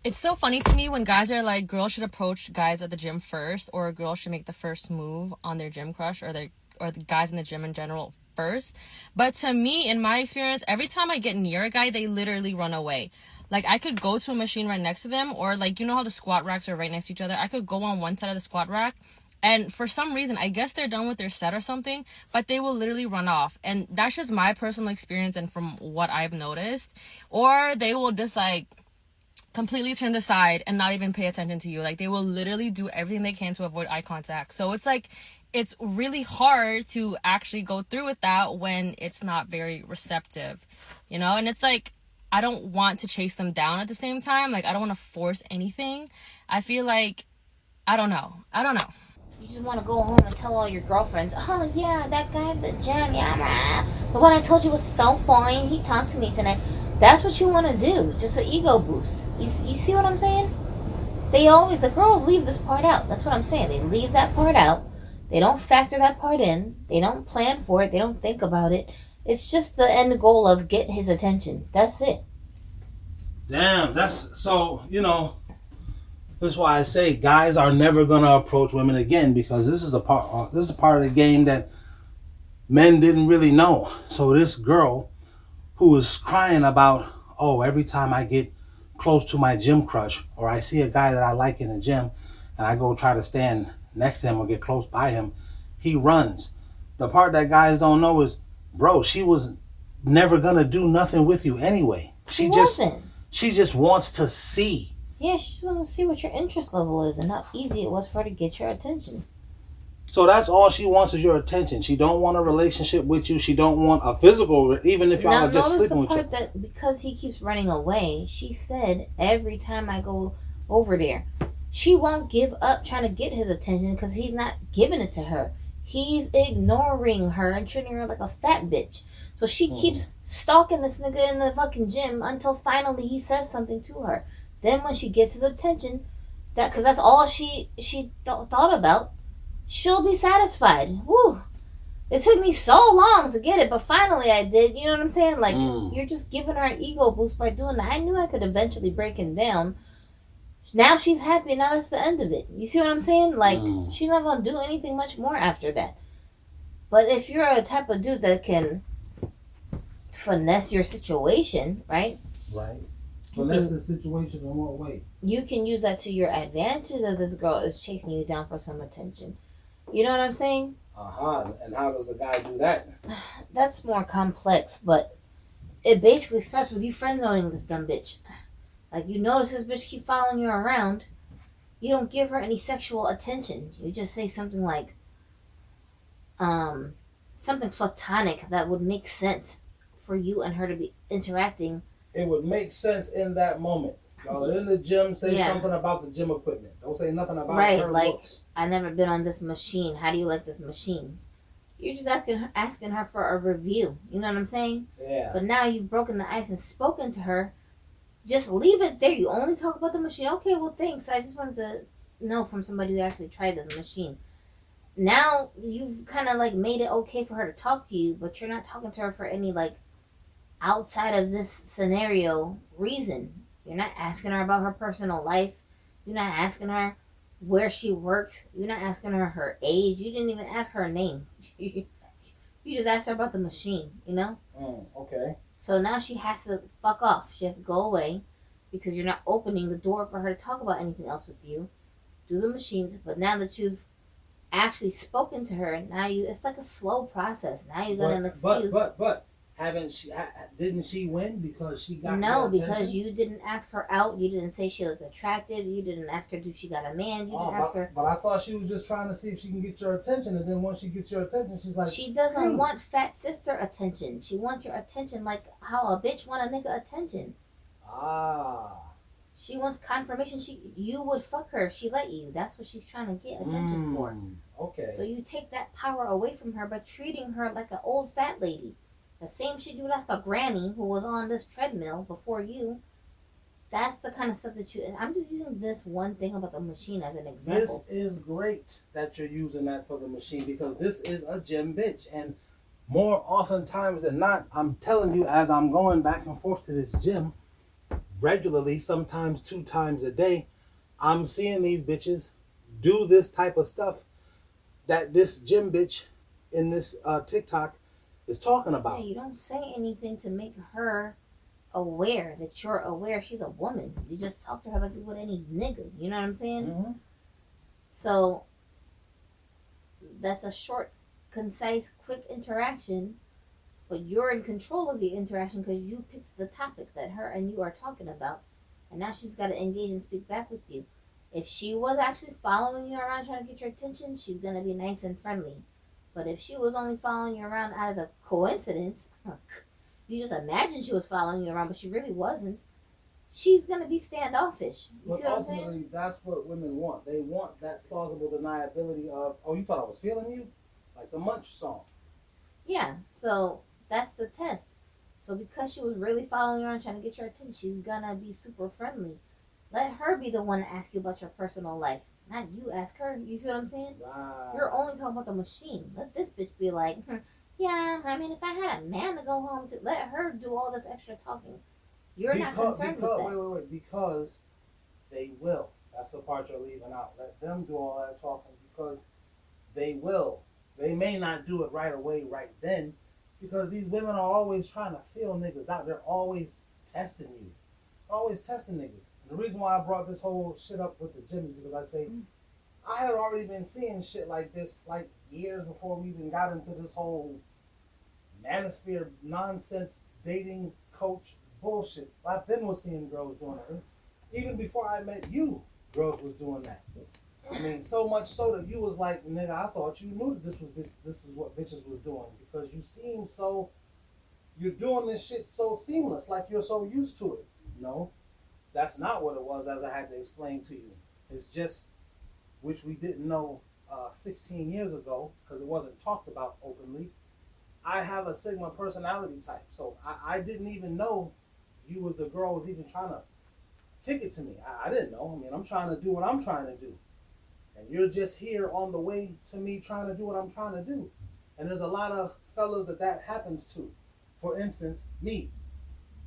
It's so funny to me when guys are like, girls should approach guys at the gym first, or a girl should make the first move on their gym crush, or the guys in the gym in general first. But to me, in my experience, every time I get near a guy, they literally run away. Like, I could go to a machine right next to them, or like, you know how the squat racks are right next to each other? I could go on one side of the squat rack, and for some reason, I guess they're done with their set or something, but they will literally run off. And that's just my personal experience and from what I've noticed. Or they will just like completely turn aside and not even pay attention to you. Like, they will literally do everything they can to avoid eye contact. So it's like, it's really hard to actually go through with that when it's not very receptive, you know? And it's like, I don't want to chase them down at the same time. Like, I don't want to force anything. I feel like, I don't know. You just want to go home and tell all your girlfriends, oh yeah, that guy at the gym, yeah, the one I told you was so fine, he talked to me tonight. That's what you want to do, just an ego boost. You see what I'm saying? The girls leave this part out. That's what I'm saying. They leave that part out. They don't factor that part in. They don't plan for it. They don't think about it. It's just the end goal of get his attention. That's it. Damn, that's so, that's why I say guys are never gonna approach women again, because this is a part of the game that men didn't really know. So this girl who was crying about, oh, every time I get close to my gym crush, or I see a guy that I like in the gym and I go try to stand next to him or get close by him, he runs. The part that guys don't know is, bro, she was never gonna do nothing with you anyway. She wasn't. She just wants to see. Yeah, she just wants to see what your interest level is and how easy it was for her to get your attention. So that's all she wants is your attention. She don't want a relationship with you. She don't want a physical, even if y'all are just sleeping with you. Now notice the part that because he keeps running away, she said every time I go over there, she won't give up trying to get his attention because he's not giving it to her. He's ignoring her and treating her like a fat bitch. So she keeps stalking this nigga in the fucking gym until finally he says something to her. Then when she gets his attention, because that's all she thought about, she'll be satisfied. Woo! It took me so long to get it, but finally I did. You know what I'm saying? Like, you're just giving her an ego boost by doing that. I knew I could eventually break him down. Now she's happy. Now that's the end of it. You see what I'm saying? Like, she's not going to do anything much more after that. But if you're a type of dude that can finesse your situation, right? Right. Finesse the situation in what way? You can use that to your advantage that this girl is chasing you down for some attention. You know what I'm saying? And how does the guy do that? That's more complex, but it basically starts with you friendzoning this dumb bitch. Like, you notice this bitch keep following you around. You don't give her any sexual attention. You just say something like, something platonic that would make sense for you and her to be interacting. It would make sense in that moment. Y'all in the gym, say something about the gym equipment. Don't say nothing about her looks. I never been on this machine. How do you like this machine? You're just asking her for a review. You know what I'm saying? Yeah. But now you've broken the ice and spoken to her. Just leave it there. You only talk about the machine. Okay, well, thanks. I just wanted to know from somebody who actually tried this machine. Now you've kind of like made it okay for her to talk to you, but you're not talking to her for any like outside of this scenario reason. You're not asking her about her personal life. You're not asking her where she works. You're not asking her her age. You didn't even ask her name. You just asked her about the machine, you know? Okay. So now she has to fuck off. She has to go away because you're not opening the door for her to talk about anything else with you. Do the machines. But now that you've actually spoken to her, now it's like a slow process. Now you got an excuse. But didn't she win because she got no, because you didn't ask her out. You didn't say she looked attractive. You didn't ask her, she got a man. You didn't ask her. But I thought she was just trying to see if she can get your attention, and then once she gets your attention, she's like, she doesn't want fat sister attention. She wants your attention like how a bitch want a nigga attention. She wants confirmation. You would fuck her if she let you. That's what she's trying to get attention for. Okay. So you take that power away from her by treating her like an old fat lady. The same shit you ask a granny who was on this treadmill before you. That's the kind of stuff that and I'm just using this one thing about the machine as an example. This is great that you're using that for the machine, because this is a gym bitch. And more often times than not, I'm telling you, as I'm going back and forth to this gym, regularly, sometimes 2 times a day, I'm seeing these bitches do this type of stuff that this gym bitch in this TikTok is talking about. Yeah, you don't say anything to make her aware that you're aware she's a woman. You just talk to her like you would any nigga. You know what I'm saying? Mm-hmm. So that's a short, concise, quick interaction, but you're in control of the interaction because you picked the topic that her and you are talking about, and now she's got to engage and speak back with you. If she was actually following you around trying to get your attention, she's gonna be nice and friendly. But if she was only following you around as a coincidence, you just imagine she was following you around, but she really wasn't. She's gonna be standoffish. You But see what I'm ultimately, saying? that's what women want. They want that plausible deniability of, oh, you thought I was feeling you? Like the Munch song. Yeah. So that's the test. So because she was really following you around trying to get your attention, she's gonna be super friendly. Let her be the one to ask you about your personal life, not you ask her. You see what I'm saying? Wow. You're only talking about the machine. Let this bitch be like, yeah. I mean, if I had a man to go home to, let her do all this extra talking. You're not concerned with that. Wait. Because they will. That's the part you're leaving out. Let them do all that talking because they will. They may not do it right away, right then, because these women are always trying to feel niggas out. They're always testing you. Always testing niggas. And the reason why I brought this whole shit up with the gym is because I say I had already been seeing shit like this like years before we even got into this whole manosphere nonsense dating coach bullshit. I've been was seeing girls doing it. Even before I met you, girls was doing that. I mean, so much so that you was like, nigga, I thought you knew that this is what bitches was doing because you seem so, you're doing this shit so seamless, like you're so used to it. No, that's not what it was, as I had to explain to you. It's just, which we didn't know 16 years ago because it wasn't talked about openly. I have a Sigma personality type, so I didn't even know you was the girl was even trying to kick it to me. I didn't know. I mean, I'm trying to do what I'm trying to do. And you're just here on the way to me trying to do what I'm trying to do. And there's a lot of fellas that happens to. For instance, me.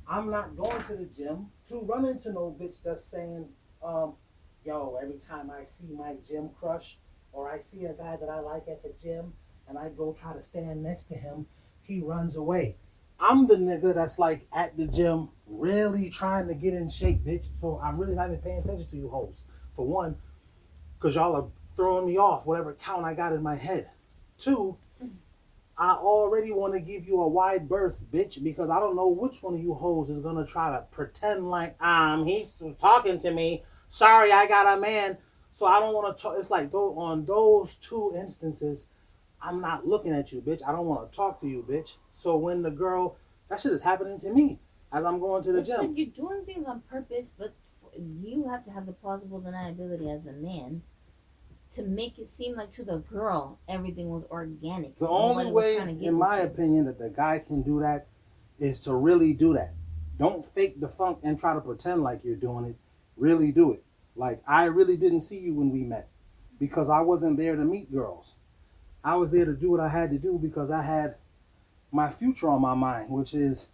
I'm not going to the gym to run into no bitch that's saying, yo, every time I see my gym crush or I see a guy that I like at the gym and I go try to stand next to him, he runs away. I'm the nigga that's like at the gym really trying to get in shape, bitch. So I'm really not even paying attention to you hoes. For one, because y'all are throwing me off whatever count I got in my head. Two, I already want to give you a wide berth, bitch, because I don't know which one of you hoes is going to try to pretend like, he's talking to me. Sorry, I got a man. So I don't want to talk. It's like on those two instances, I'm not looking at you, bitch. I don't want to talk to you, bitch. So when the girl, that shit is happening to me as I'm going to the gym. It's like you're doing things on purpose, but you have to have the plausible deniability as a man to make it seem like to the girl everything was organic. The only way, in my opinion, that the guy can do that is to really do that. Don't fake the funk and try to pretend like you're doing it. Really do it. Like, I really didn't see you when we met because I wasn't there to meet girls. I was there to do what I had to do because I had my future on my mind, which is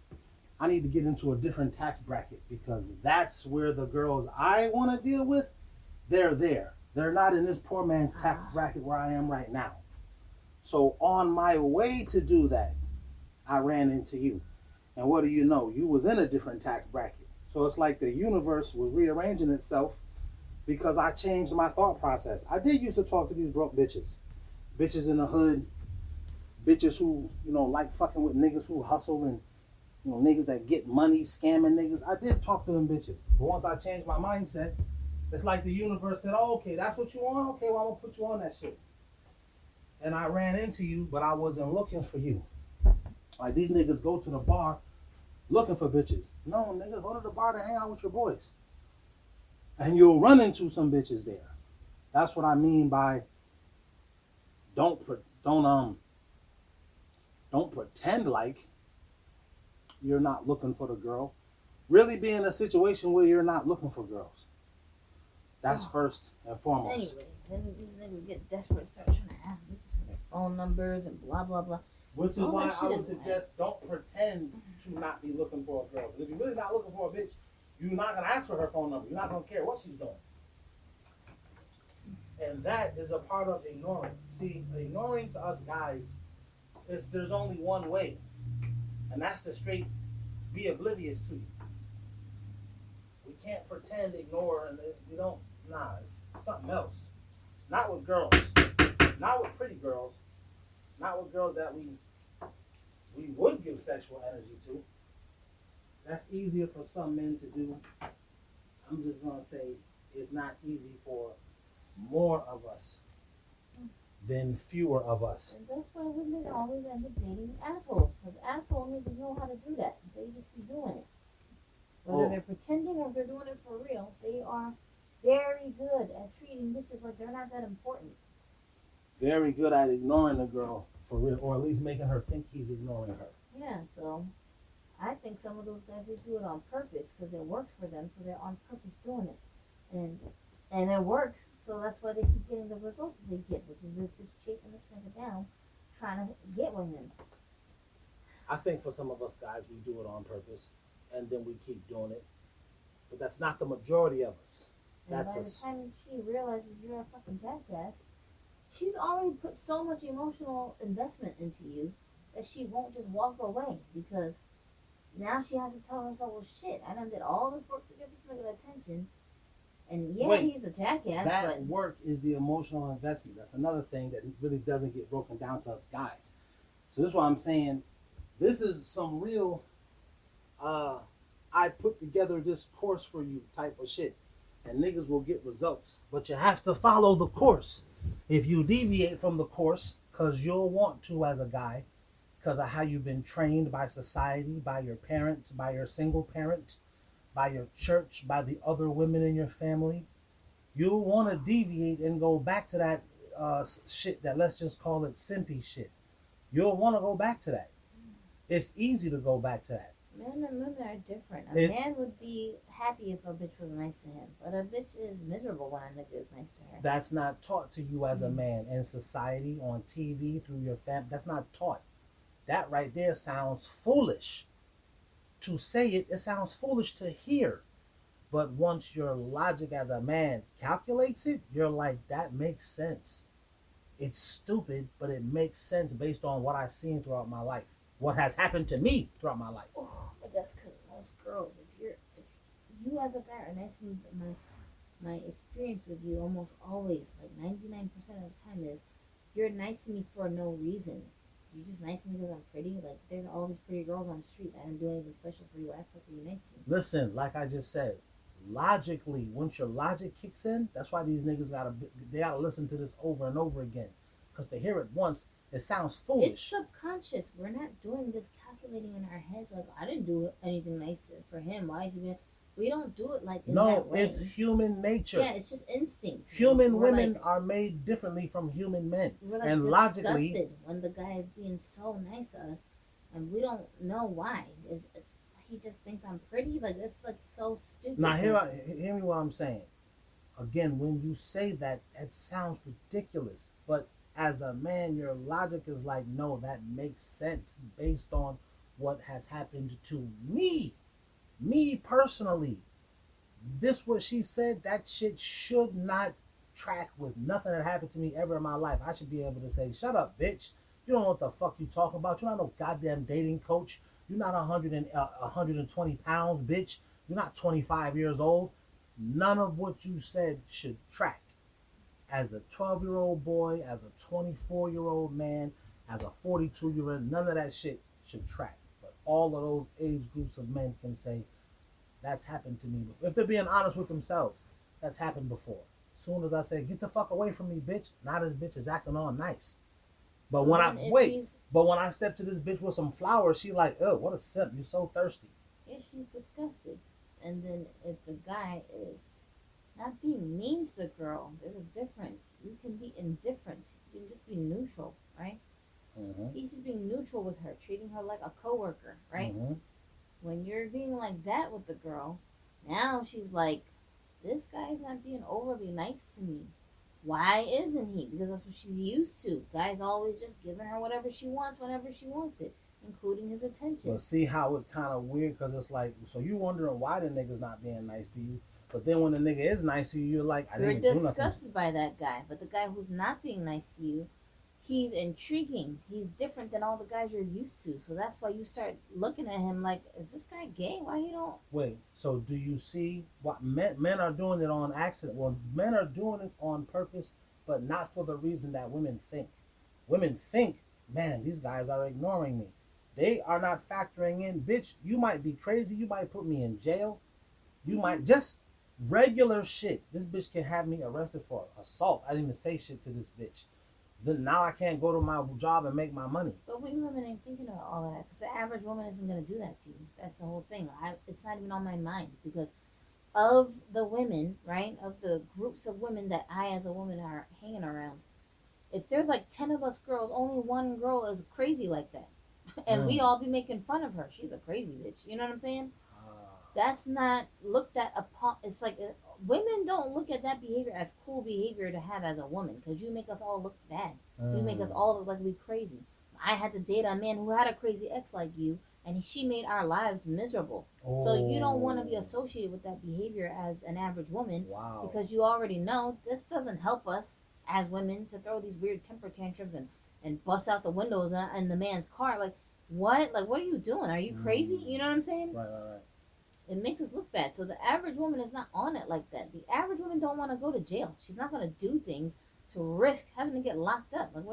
I need to get into a different tax bracket because that's where the girls I want to deal with, they're there. They're not in this poor man's tax bracket where I am right now. So on my way to do that, I ran into you. And what do you know? You was in a different tax bracket. So it's like the universe was rearranging itself because I changed my thought process. I did used to talk to these broke bitches. Bitches in the hood, bitches who, like fucking with niggas who hustle and, niggas that get money, scamming niggas. I did talk to them bitches. But once I changed my mindset, it's like the universe said, oh, okay, that's what you want? Okay, well, I'm going to put you on that shit. And I ran into you, but I wasn't looking for you. Like, these niggas go to the bar looking for bitches. No, nigga, go to the bar to hang out with your boys. And you'll run into some bitches there. That's what I mean by don't pretend like you're not looking for the girl. Really be in a situation where you're not looking for girls. That's first and foremost. Anyway, then these niggas get desperate and start trying to ask bitches for their phone numbers and blah blah blah. Which is why I would suggest don't pretend to not be looking for a girl. Because if you're really not looking for a bitch, You're not gonna ask for her phone number. You're not gonna care what she's doing. And that is a part of ignoring. See, ignoring to us guys is there's only one way, and that's to straight be oblivious to you. We can't pretend ignore, and we don't. Nah, it's something else. Not with girls. Not with pretty girls. Not with girls that we would give sexual energy to. That's easier for some men to do. I'm just gonna say it's not easy for more of us than fewer of us. And that's why women always end up dating assholes. Because asshole niggas know how to do that. They just be doing it. Whether they're pretending or they're doing it for real, they are very good at treating bitches like they're not that important. Very good at ignoring the girl for real, or at least making her think he's ignoring her. Yeah, so I think some of those guys, they do it on purpose because it works for them, so they're on purpose doing it. And it works, so that's why they keep getting the results they get, which is this bitch chasing this nigga down, trying to get with him. I think for some of us guys, we do it on purpose, and then we keep doing it. But that's not the majority of us. And by the time she realizes you're a fucking jackass, she's already put so much emotional investment into you that she won't just walk away, because now she has to tell herself, well, shit, I done did all this work to get this nigga attention. And yeah, he's a jackass, that work is the emotional investment. That's another thing that really doesn't get broken down to us guys. So this is why I'm saying this is some real I put together this course for you type of shit. And niggas will get results. But you have to follow the course. If you deviate from the course, because you'll want to as a guy, because of how you've been trained by society, by your parents, by your single parent, by your church, by the other women in your family, you'll want to deviate and go back to that shit that, let's just call it simpy shit. You'll want to go back to that. It's easy to go back to that. Men and women are different. A man would be happy if a bitch was nice to him, but a bitch is miserable when a nigga is nice to her. That's not taught to you as a man in society, on TV, through your family. That's not taught. That right there sounds foolish. To say it, it sounds foolish to hear. But once your logic as a man calculates it, you're like, that makes sense. It's stupid, but it makes sense based on what I've seen throughout my life. What has happened to me throughout my life. Oh, but that's because most girls, if you as a guy are nice to me, my experience with you almost always, like 99% of the time, is you're nice to me for no reason. You're just nice to me because I'm pretty. Like, there's all these pretty girls on the street. I didn't do anything special for you. Why the fuck are you nice to me? Listen, like I just said, logically, once your logic kicks in, that's why these niggas gotta listen to this over and over again. Because to hear it once, it sounds foolish. It's subconscious. We're not doing this calculating in our heads. Like, I didn't do anything nice for him. Why is he being... We don't do it like in that way. It's human nature. Yeah, it's just instinct. Human women are made differently from human men. We're like and disgusted logically, when the guy is being so nice to us, and we don't know why. He just thinks I'm pretty. Like, it's like so stupid. Now hear me what I'm saying. Again, when you say that, it sounds ridiculous. But as a man, your logic is like, no, that makes sense based on what has happened to me. Me personally. This what she said, that shit should not track with nothing that happened to me ever in my life. I should be able to say, shut up, bitch. You don't know what the fuck you talking about. You're not no goddamn dating coach. You're not 120 pounds, bitch. You're not 25 years old. None of what you said should track. As a 12-year-old boy, as a 24-year-old man, as a 42-year-old, none of that shit should track. But all of those age groups of men can say, that's happened to me before. If they're being honest with themselves, that's happened before. As soon as I say, get the fuck away from me, bitch, now this bitch is acting all nice. But when I step to this bitch with some flowers, she like, oh, what a simp, you're so thirsty. Yeah, she's disgusted. And then if the guy is not being mean to the girl, there's a difference. You can be indifferent. You can just be neutral, right? Mm-hmm. He's just being neutral with her, treating her like a coworker, right? Mm-hmm. When you're being like that with the girl, now she's like, this guy's not being overly nice to me. Why isn't he? Because that's what she's used to. Guys always just giving her whatever she wants whenever she wants it. including his attention. But see how it's kind of weird, because it's like, so you wondering why the nigga's not being nice to you, but then when the nigga is nice to you, you're like, I You're didn't even do nothing. disgusted by that guy, but the guy who's not being nice to you, he's intriguing. He's different than all the guys you're used to. So that's why you start looking at him like, is this guy gay? Why he don't? Wait, so do you see what men are doing it on accident? Well, men are doing it on purpose, but not for the reason that women think. Women think, man, these guys are ignoring me. They are not factoring in, bitch, you might be crazy. You might put me in jail. You might just regular shit. This bitch can have me arrested for assault. I didn't even say shit to this bitch. Then now I can't go to my job and make my money. But we women ain't thinking of all of that because the average woman isn't going to do that to you. That's the whole thing. It's not even on my mind because of the women, right? Of the groups of women that I as a woman are hanging around. If there's like 10 of us girls, only one girl is crazy like that. And we all be making fun of her. She's a crazy bitch. You know what I'm saying? That's not looked at upon. It's like women don't look at that behavior as cool behavior to have as a woman because you make us all look bad. You make us all look like we crazy. I had to date a man who had a crazy ex like you, and she made our lives miserable. Oh. So you don't want to be associated with that behavior as an average woman. Wow. Because you already know this doesn't help us as women to throw these weird temper tantrums and bust out the windows in the man's car. Like, what? Like, what are you doing? Are you crazy? You know what I'm saying? Right. It makes us look bad. So the average woman is not on it like that. The average woman don't want to go to jail. She's not going to do things to risk having to get locked up. Like,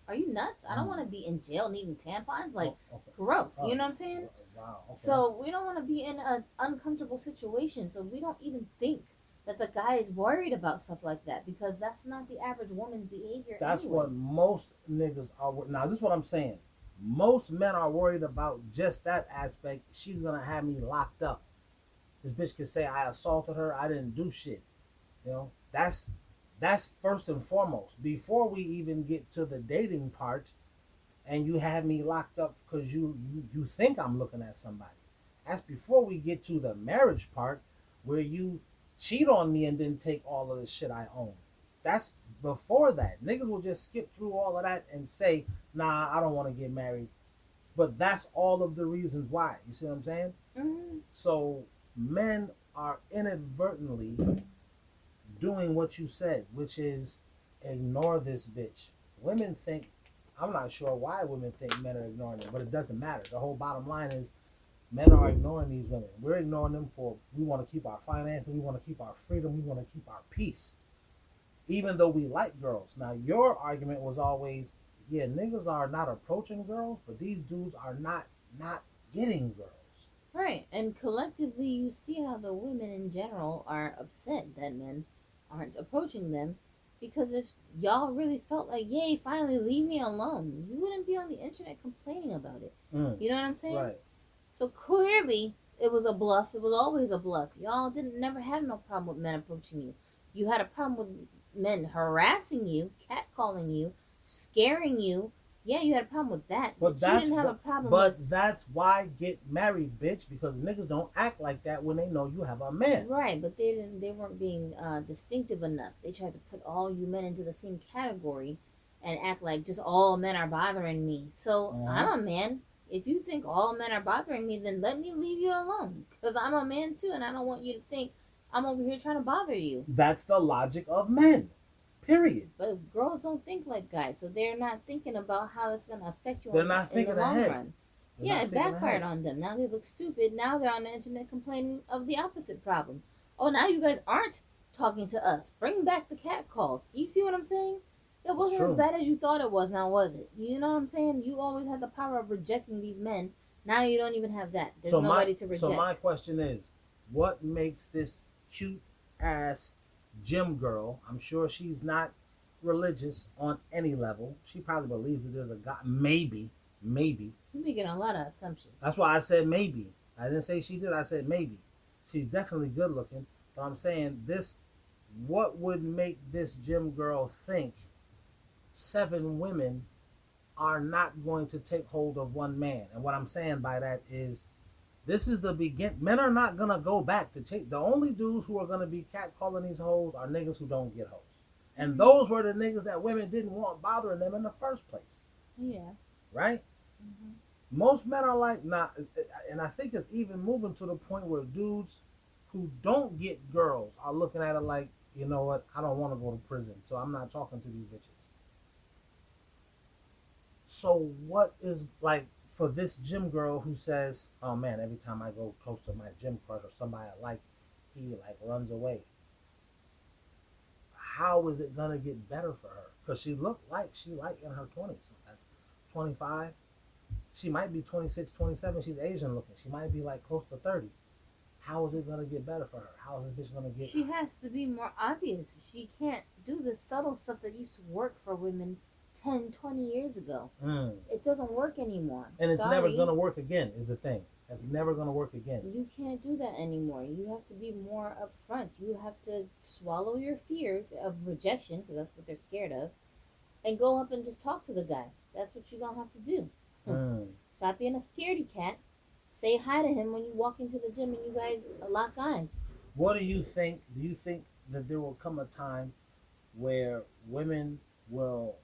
are you nuts? I don't want to be in jail needing tampons. Like, gross. You know what I'm saying? Wow. Okay. So we don't want to be in an uncomfortable situation. So we don't even think that the guy is worried about stuff like that because that's not the average woman's behavior. That's anyway. what most niggas are. Now, this is what I'm saying. Most men are worried about just that aspect. She's going to have me locked up. This bitch can say I assaulted her. I didn't do shit. You know, that's first and foremost. Before we even get to the dating part, and you have me locked up because you think I'm looking at somebody. That's before we get to the marriage part, where you cheat on me and then take all of the shit I own. That's before that. Niggas will just skip through all of that and say, nah, I don't want to get married. But that's all of the reasons why. You see what I'm saying? Mm-hmm. So men are inadvertently doing what you said, which is ignore this bitch. Women think, I'm not sure why women think men are ignoring them, but it doesn't matter. The whole bottom line is men are ignoring these women. We're ignoring them for we want to keep our finances, we want to keep our freedom, we want to keep our peace. Even though we like girls. Now, your argument was always, yeah, niggas are not approaching girls, but these dudes are not getting girls. Right, and collectively you see how the women in general are upset that men aren't approaching them because if y'all really felt like, yay, finally leave me alone, you wouldn't be on the internet complaining about it. You know what I'm saying? Right. So clearly it was a bluff. It was always a bluff. Y'all didn't never have no problem with men approaching you. You had a problem with men harassing you, catcalling you, scaring you. Yeah, you had a problem with that. But you didn't have a problem with... that's why get married, bitch, because niggas don't act like that when they know you have a man. Right, but they weren't being distinctive enough. They tried to put all you men into the same category and act like just all men are bothering me. So I'm a man. If you think all men are bothering me, then let me leave you alone. Because I'm a man too, and I don't want you to think I'm over here trying to bother you. That's the logic of men. Period. But girls don't think like guys, so they're not thinking about how it's going to affect you in the long ahead. run. Yeah, it backfired on them. Now they look stupid. Now they're on the internet complaining of the opposite problem. Oh, now you guys aren't talking to us. Bring back the cat calls. You see what I'm saying? It wasn't as bad as you thought it was, now was it? You know what I'm saying? You always had the power of rejecting these men. Now you don't even have that. There's nobody to reject. So my question is, what makes this cute ass gym girl, I'm sure she's not religious on any level. She probably believes that there's a God. Maybe. You're making a lot of assumptions. That's why I said maybe. I didn't say she did. I said maybe. She's definitely good looking. But I'm saying this, what would make this gym girl think 7 women are not going to take hold of one man? And what I'm saying by that is, this is the begin. Men are not going to go back to take. The only dudes who are going to be catcalling these hoes are niggas who don't get hoes. And those were the niggas that women didn't want bothering them in the first place. Yeah. Right? Most men are like not, and I think it's even moving to the point where dudes who don't get girls are looking at it like, you know what, I don't want to go to prison, so I'm not talking to these bitches. So what is like for this gym girl who says, "Oh man, every time I go close to my gym crush or somebody I like, he like runs away." How is it gonna get better for her? Because she looked like she like in her 20s. So that's 25. She might be 26, 27. She's Asian looking. She might be like close to 30. How is it gonna get better for her? How is this bitch gonna get? She has to be more obvious. She can't do the subtle stuff that used to work for women 10, 20 years ago. It doesn't work anymore. And it's Sorry. never gonna work again. Is the thing. It's never gonna work again. You can't do that anymore. You have to be more upfront. You have to swallow your fears of rejection, because that's what they're scared of, and go up and just talk to the guy. That's what you're gonna have to do. Stop being a scaredy cat. Say hi to him when you walk into the gym and you guys lock eyes. What do you think? Do you think that there will come a time where women will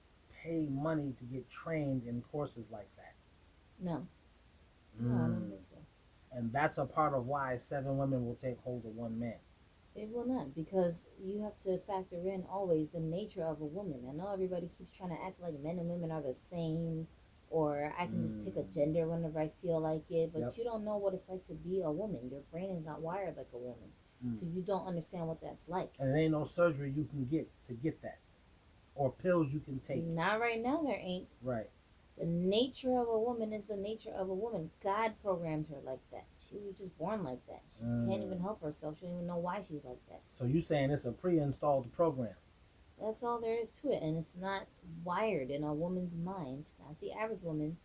pay money to get trained in courses like that? No. No, I don't think so. And that's a part of why 7 women will take hold of 1 man. It will not, because you have to factor in always the nature of a woman. I know everybody keeps trying to act like men and women are the same, or I can just pick a gender whenever I feel like it, but you don't know what it's like to be a woman. Your brain is not wired like a woman, so you don't understand what that's like. And there ain't no surgery you can get to get that, or pills you can take. Not right now, there ain't. Right. The nature of a woman is the nature of a woman. God programmed her like that. She was just born like that. She can't even help herself. She don't even know why she's like that. So you saying it's a pre-installed program? That's all there is to it, and it's not wired in a woman's mind, not the average woman,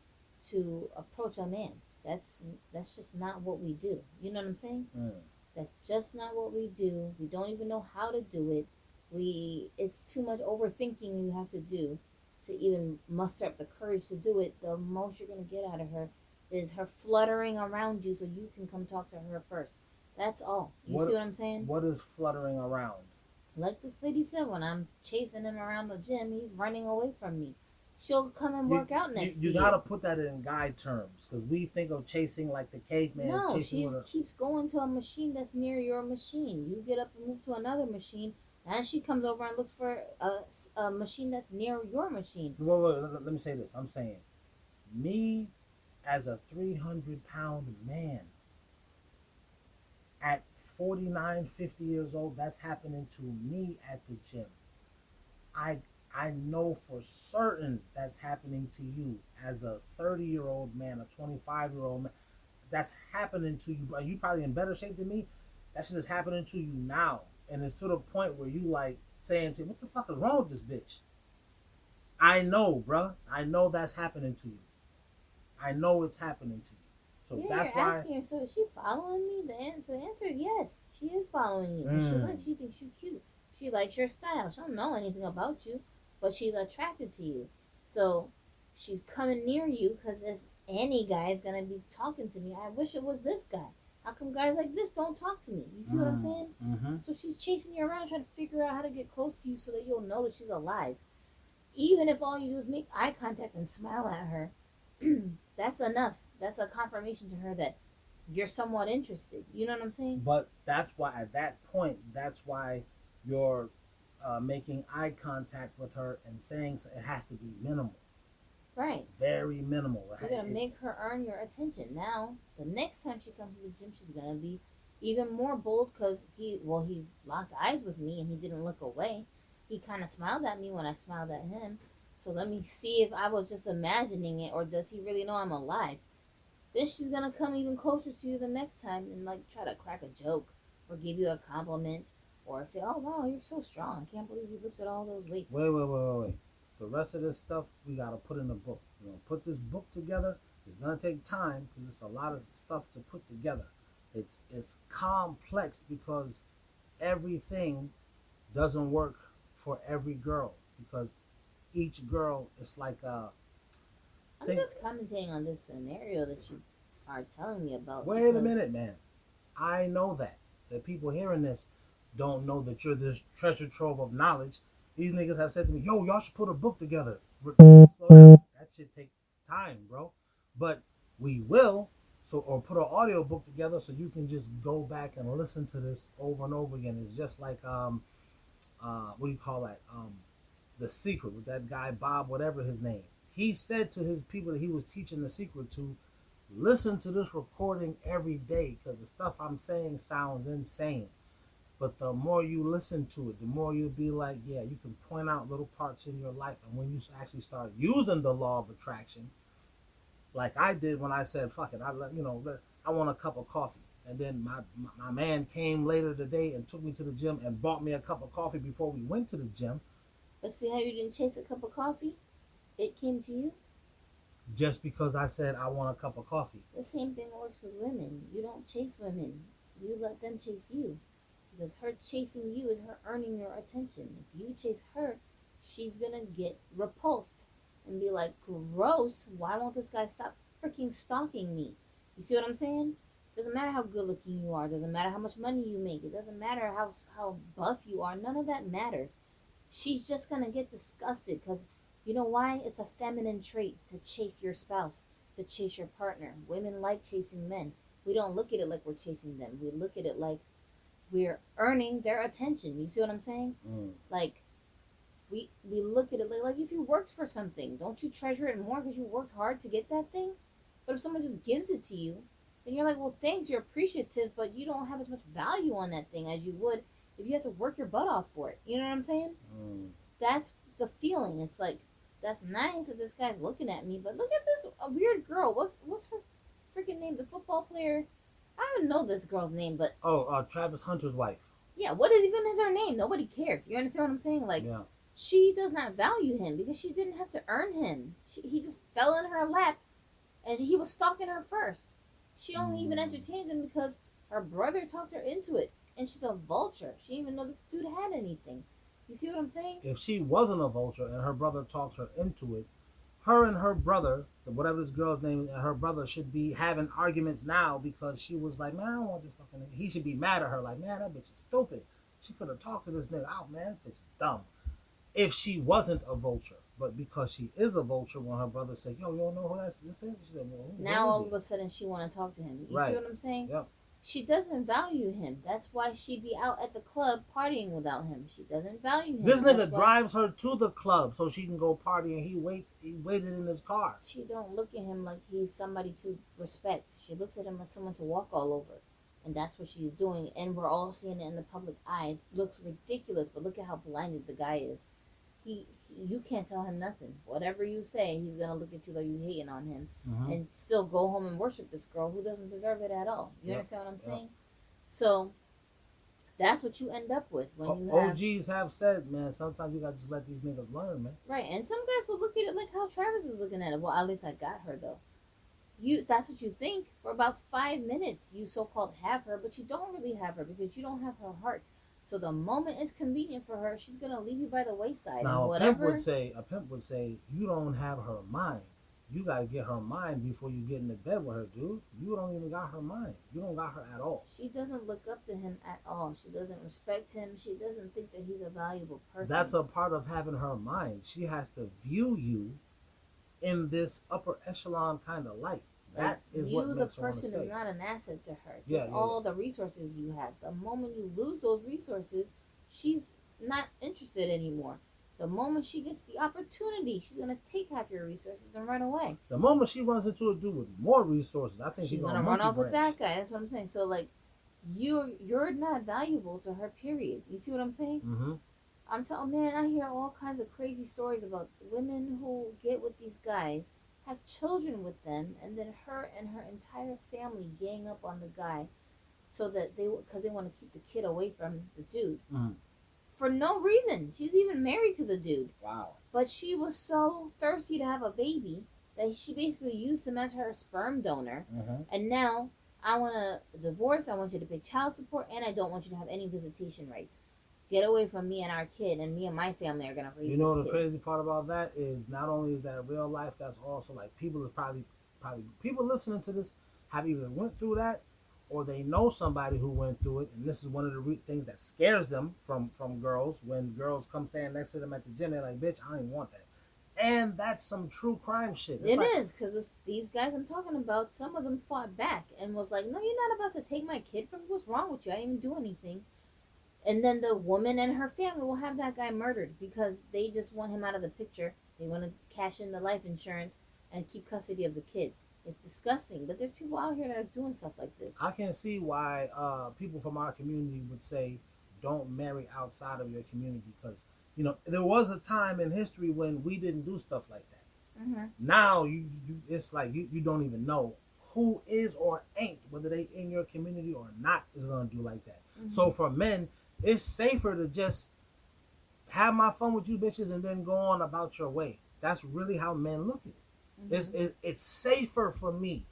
to approach a man. That's just not what we do. You know what I'm saying? That's just not what we do. We don't even know how to do it. It's too much overthinking you have to do to even muster up the courage to do it. The most you're gonna get out of her is her fluttering around you so you can come talk to her first. That's all. See what I'm saying? What is fluttering around? Like this lady said, when I'm chasing him around the gym, he's running away from me. She'll come and work out next to you. You gotta put that in guy terms, because we think of chasing like the caveman. No, she keeps going to a machine that's near your machine. You get up and move to another machine, and she comes over and looks for a machine that's near your machine. Wait, let me say this. I'm saying, me as a 300-pound man at 49, 50 years old, that's happening to me at the gym. I know for certain that's happening to you as a 30-year-old man, a 25-year-old man. That's happening to you. You probably in better shape than me. That shit is happening to you now. And it's to the point where you like saying to me, what the fuck is wrong with this bitch? I know, bruh. I know that's happening to you. I know it's happening to you. So that's why. Asking her, so is she following me? The answer is yes. She is following you. She thinks you're cute. She likes your style. She don't know anything about you, but she's attracted to you. So she's coming near you because if any guy is gonna be talking to me, I wish it was this guy. How come guys like this don't talk to me? You see what I'm saying? So she's chasing you around trying to figure out how to get close to you so that you'll know that she's alive. Even if all you do is make eye contact and smile at her, that's enough. That's a confirmation to her that you're somewhat interested. You know what I'm saying? But that's why at that point, that's why you're making eye contact with her and saying so it has to be minimal. Right. Very minimal. You're going to make her earn your attention. Now, the next time she comes to the gym, she's going to be even more bold because he locked eyes with me and he didn't look away. He kind of smiled at me when I smiled at him. So let me see if I was just imagining it or does he really know I'm alive. Then she's going to come even closer to you the next time and like try to crack a joke or give you a compliment or say, oh, wow, you're so strong. I can't believe you lifted all those weights. Wait. The rest of this stuff we got to put in a book. We're going to put this book together. It's going to take time because it's a lot of stuff to put together. It's complex because everything doesn't work for every girl because each girl is like a... I'm just commenting on this scenario that you are telling me about. Wait a minute, man. I know that. The people hearing this don't know that you're this treasure trove of knowledge. These niggas have said to me, yo, y'all should put a book together. Slow down. That shit take time, bro. But we will. So, or put an audio book together so you can just go back and listen to this over and over again. It's just like what do you call that? The Secret with that guy Bob, whatever his name. He said to his people that he was teaching The Secret to, listen to this recording every day because the stuff I'm saying sounds insane. But the more you listen to it, the more you'll be like, yeah, you can point out little parts in your life. And when you actually start using the law of attraction, like I did when I said, fuck it, I want a cup of coffee. And then my man came later today and took me to the gym and bought me a cup of coffee before we went to the gym. But see how you didn't chase a cup of coffee? It came to you? Just because I said I want a cup of coffee. The same thing works with women. You don't chase women. You let them chase you. Because her chasing you is her earning your attention. If you chase her, she's going to get repulsed and be like, gross, why won't this guy stop freaking stalking me? You see what I'm saying? Doesn't matter how good looking you are. Doesn't matter how much money you make. It doesn't matter how buff you are. None of that matters. She's just going to get disgusted because you know why? It's a feminine trait to chase your spouse, to chase your partner. Women like chasing men. We don't look at it like we're chasing them. We look at it like we're earning their attention. You see what I'm saying? Like, we look at it like if you worked for something, don't you treasure it more because you worked hard to get that thing? But if someone just gives it to you, then you're like, well, thanks, you're appreciative, but you don't have as much value on that thing as you would if you have to work your butt off for it. You know what I'm saying? That's the feeling. It's like, that's nice that this guy's looking at me, but look at this weird girl. What's her freaking name? The football player? I don't know this girl's name, but Travis Hunter's wife. Yeah, what is even is her name? Nobody cares. You understand what I'm saying? Like, yeah. She does not value him because she didn't have to earn him. He just fell in her lap, and he was stalking her first. She only even entertained him because her brother talked her into it, and she's a vulture. She didn't even know this dude had anything. You see what I'm saying? If she wasn't a vulture and her brother talked her into it, her and her brother, whatever this girl's name, and her brother should be having arguments now because she was like, man, I don't want this fucking nigga. He should be mad at her like, man, that bitch is stupid. She could have talked to this nigga out, man. That bitch is dumb. If she wasn't a vulture, but because she is a vulture, when her brother said, yo, you don't know who this is? She said, well, now all of a sudden she want to talk to him. You see what I'm saying? Yep. She doesn't value him. That's why she'd be out at the club partying without him. She doesn't value him. This nigga drives her to the club so she can go party, and he waited in his car. She don't look at him like he's somebody to respect. She looks at him like someone to walk all over. And that's what she's doing. And we're all seeing it in the public eye. It looks ridiculous, but look at how blinded the guy is. You can't tell him nothing. Whatever you say, he's going to look at you like you hating on him and still go home and worship this girl who doesn't deserve it at all. You understand what I'm saying? So that's what you end up with when you have... OGs have said, man, sometimes you got to just let these niggas learn, man. Right, and some guys will look at it like how Travis is looking at it. Well, at least I got her, though. That's what you think. For about 5 minutes, you so-called have her, but you don't really have her because you don't have her heart. So the moment it's convenient for her, she's gonna leave you by the wayside. Now a pimp would say, you don't have her mind. You gotta get her mind before you get into bed with her, dude. You don't even got her mind. You don't got her at all. She doesn't look up to him at all. She doesn't respect him. She doesn't think that he's a valuable person. That's a part of having her mind. She has to view you in this upper echelon kind of light. That is what makes her want to stay. You, the person, is not an asset to her. Just all the resources you have. The moment you lose those resources, she's not interested anymore. The moment she gets the opportunity, she's going to take half your resources and run away. The moment she runs into a dude with more resources, I think she's going to run off with that guy. That's what I'm saying. So, like, you're not valuable to her, period. You see what I'm saying? Mm-hmm. I'm telling, man, I hear all kinds of crazy stories about women who get with these guys, have children with them, and then her and her entire family gang up on the guy so that because they want to keep the kid away from the dude. For no reason. She's even married to the dude. Wow. But she was so thirsty to have a baby that she basically used him as her sperm donor. And now, I want a divorce, I want you to pay child support, and I don't want you to have any visitation rights. Get away from me and our kid, and me and my family are going to raise this kid. You know the crazy part about that is not only is that real life, that's also like people is probably people listening to this have either went through that or they know somebody who went through it, and this is one of the things that scares them from girls. When girls come stand next to them at the gym, they're like, bitch, I don't even want that. And that's some true crime shit. It is, because these guys I'm talking about, some of them fought back and was like, no, you're not about to take my kid from me. What's wrong with you? I didn't even do anything. And then the woman and her family will have that guy murdered because they just want him out of the picture. They want to cash in the life insurance and keep custody of the kid. It's disgusting, but there's people out here that are doing stuff like this. I can see why people from our community would say don't marry outside of your community, because there was a time in history when we didn't do stuff like that. Mm-hmm. Now it's like you don't even know who is or ain't, whether they in your community or not, is going to do like that. Mm-hmm. So for men, it's safer to just have my fun with you bitches and then go on about your way. That's really how men look at it. Mm-hmm. It's safer for me,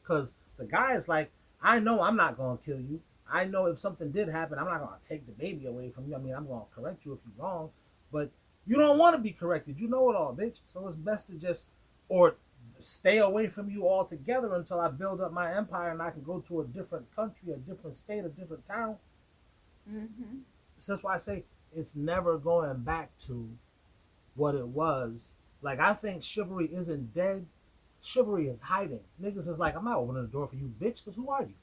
because the guy is like, I know I'm not going to kill you. I know if something did happen, I'm not going to take the baby away from you. I mean, I'm going to correct you if you're wrong, but you don't want to be corrected. You know it all, bitch. So it's best to just, or stay away from you altogether until I build up my empire and I can go to a different country, a different state, a different town. Mm-hmm. So that's why I say it's never going back to what it was. Like, I think chivalry isn't dead. Chivalry is hiding. Niggas is like, I'm not opening the door for you, bitch, because who are you?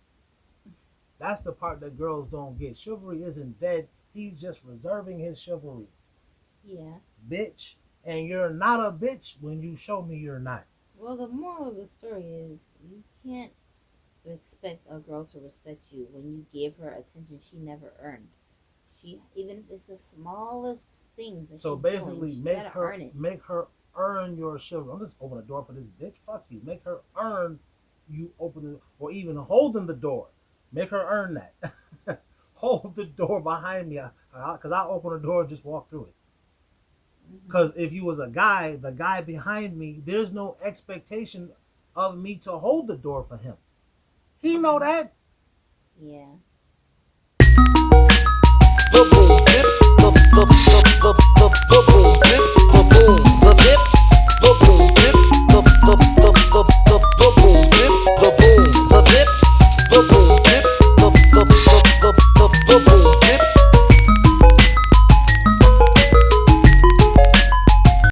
That's the part that girls don't get. Chivalry isn't dead. He's just reserving his chivalry. Yeah. Bitch. And you're not a bitch when you show me you're not. Well, the moral of the story is you can't expect a girl to respect you when you give her attention she never earned. Even if it's the smallest things that so she's basically doing, make her earn your chivalry. I'm just open the door for this bitch. Fuck you. Make her earn you open it, or even holding the door. Make her earn that. Hold the door behind me, because I'll open the door and just walk through it. Because if you was a guy, the guy behind me, there's no expectation of me to hold the door for him. He know that. Yeah.